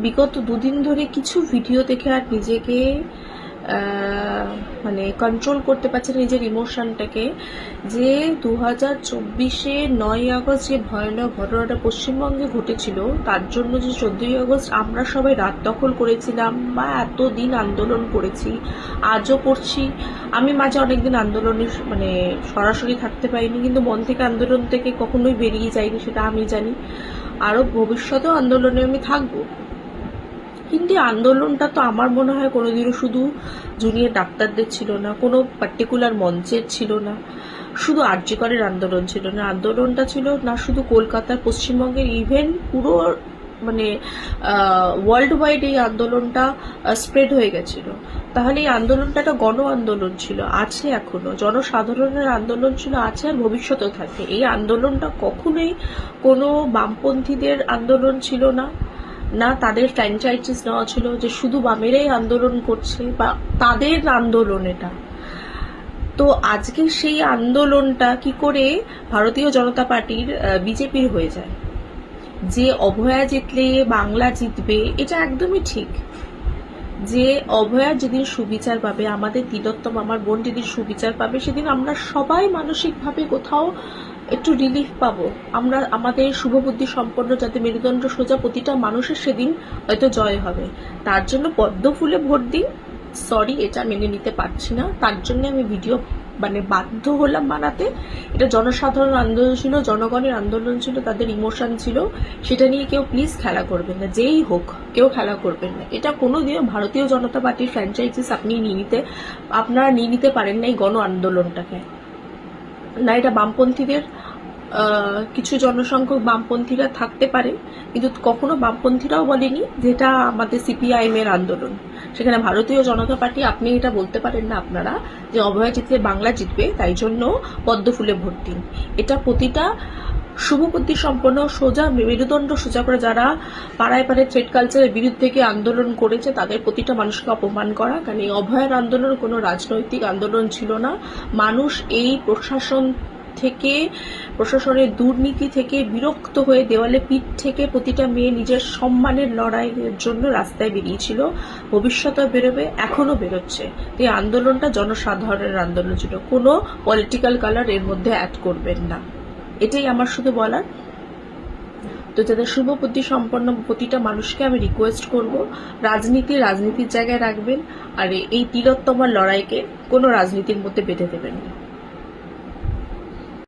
বিগত দুদিন ধরে কিছু ভিডিও দেখে আর নিজেকে মানে কন্ট্রোল করতে পারছে না নিজের ইমোশনটাকে। যে 2024-এ 9ই আগস্ট যে ভয়ানক ঘটনাটা পশ্চিমবঙ্গে ঘটেছিল, তার জন্য যে 14ই আগস্ট আমরা সবাই রাত দখল করেছিলাম বা এতদিন আন্দোলন করেছি, আজও করছি। আমি মাঝে অনেকদিন আন্দোলনে মানে সরাসরি থাকতে পারিনি, কিন্তু মন থেকে আন্দোলন থেকে কখনোই বেরিয়ে যাইনি, সেটা আমি জানি। আরও ভবিষ্যতেও আন্দোলনে আমি থাকবো। কিন্তু আন্দোলনটা তো আমার মনে হয় কোনোদিনও শুধু জুনিয়র ডাক্তারদের ছিল না, কোনো পার্টিকুলার মঞ্চের ছিল না, শুধু আরজি করের আন্দোলন ছিল না। আন্দোলনটা ছিল না শুধু কলকাতার, পশ্চিমবঙ্গের, ইভেন পুরো মানে ওয়ার্ল্ড ওয়াইড এই আন্দোলনটা স্প্রেড হয়ে গেছিল। তাহলে এই আন্দোলনটা একটা গণ আন্দোলন ছিল, আছে এখনো, জনসাধারণের আন্দোলন ছিল, আছে, আর ভবিষ্যতেও থাকবে। এই আন্দোলনটা কখনোই কোনো বামপন্থীদের আন্দোলন ছিল না, না তাদের ফ্র্যাঞ্চাইজিস নেওয়া ছিল যে শুধু বামেরাই আন্দোলন করছে বা তাদের আন্দোলন এটা। তো আজকে সেই আন্দোলনটা কি করে ভারতীয় জনতা পার্টির বিজেপির হয়ে যায়, যে অভয়া জিতলে বাংলা জিতবে, এটা একদমই ঠিক। যে অভয়া যেদিন সুবিচার পাবে, আমাদের তিলোত্তম আমার বোন যেদিন সুবিচার পাবে, সেদিন আমরা সবাই মানসিকভাবে কোথাও একটু রিলিফ পাবো। আমরা আমাদের শুভবুদ্ধি সম্পন্ন যাতে মেরুদণ্ড সোজা প্রতিটা মানুষের সেদিন হয়তো জয় হবে। তার জন্য পদ্ম ফুলে ভোট দিন, সরি এটা মেনে নিতে পারছি না, তার জন্য আমি ভিডিও মানে বাধ্য হলাম বানাতে। এটা জনসাধারণ আন্দোলন ছিল, জনগণের আন্দোলন ছিল, তাদের ইমোশন ছিল, সেটা নিয়ে কেউ প্লিজ খেলা করবেন না, যেই হোক কেউ খেলা করবেন না। এটা কোনোদিনও ভারতীয় জনতা পার্টির ফ্র্যাঞ্চাইজিস আপনারা নিয়ে নিতে পারেন না এই গণ আন্দোলনটাকে। না এটা বামপন্থীদের কিছু জনসংখ্যক বামপন্থীরা থাকতে পারে, কিন্তু কখনো বামপন্থীরাও বলেনি যেটা আমাদের সিপিআইএম এর আন্দোলন। সেখানে ভারতীয় জনতা পার্টি, আপনি এটা বলতে পারেন না আপনারা যে অভয়া জিতলে বাংলা জিতবে, তাই জন্য পদ্ম ফুলে ভোট দিন। এটা প্রতিটা শুভবুদ্ধি সম্পন্ন সোজা মেরুদণ্ড সোজা করে যারা পাড়ায় পাড়ায় থ্রেড কালচারের বিরুদ্ধে গিয়ে আন্দোলন করেছে, তাদের প্রতিটা মানুষকে অপমান করা। কারণ এই অভয়ার আন্দোলন কোনো রাজনৈতিক আন্দোলন ছিল না। মানুষ এই প্রশাসনের দুর্নীতি থেকে বিরক্ত হয়ে দেওয়ালে পিঠ থেকে প্রতিটা মেয়ে নিজের সম্মানের লড়াইয়ের জন্য রাস্তায় বেরিয়েছিল, ভবিষ্যতে বেরোবে, এখনো বেরোচ্ছে। এই আন্দোলনটা জনসাধারণের আন্দোলন ছিল, কোনো পলিটিক্যাল কালার এর মধ্যে অ্যাড করবেন না, এটাই আমার শুধু বলার। তো যাদের শুভবুদ্ধি সম্পন্ন প্রতিটা মানুষকে আমি রিকোয়েস্ট করব, রাজনীতির জায়গায় রাখবেন, আর এই তিলোত্তমার লড়াইকে কোনো রাজনীতির মধ্যে বেঁধে দেবেন না।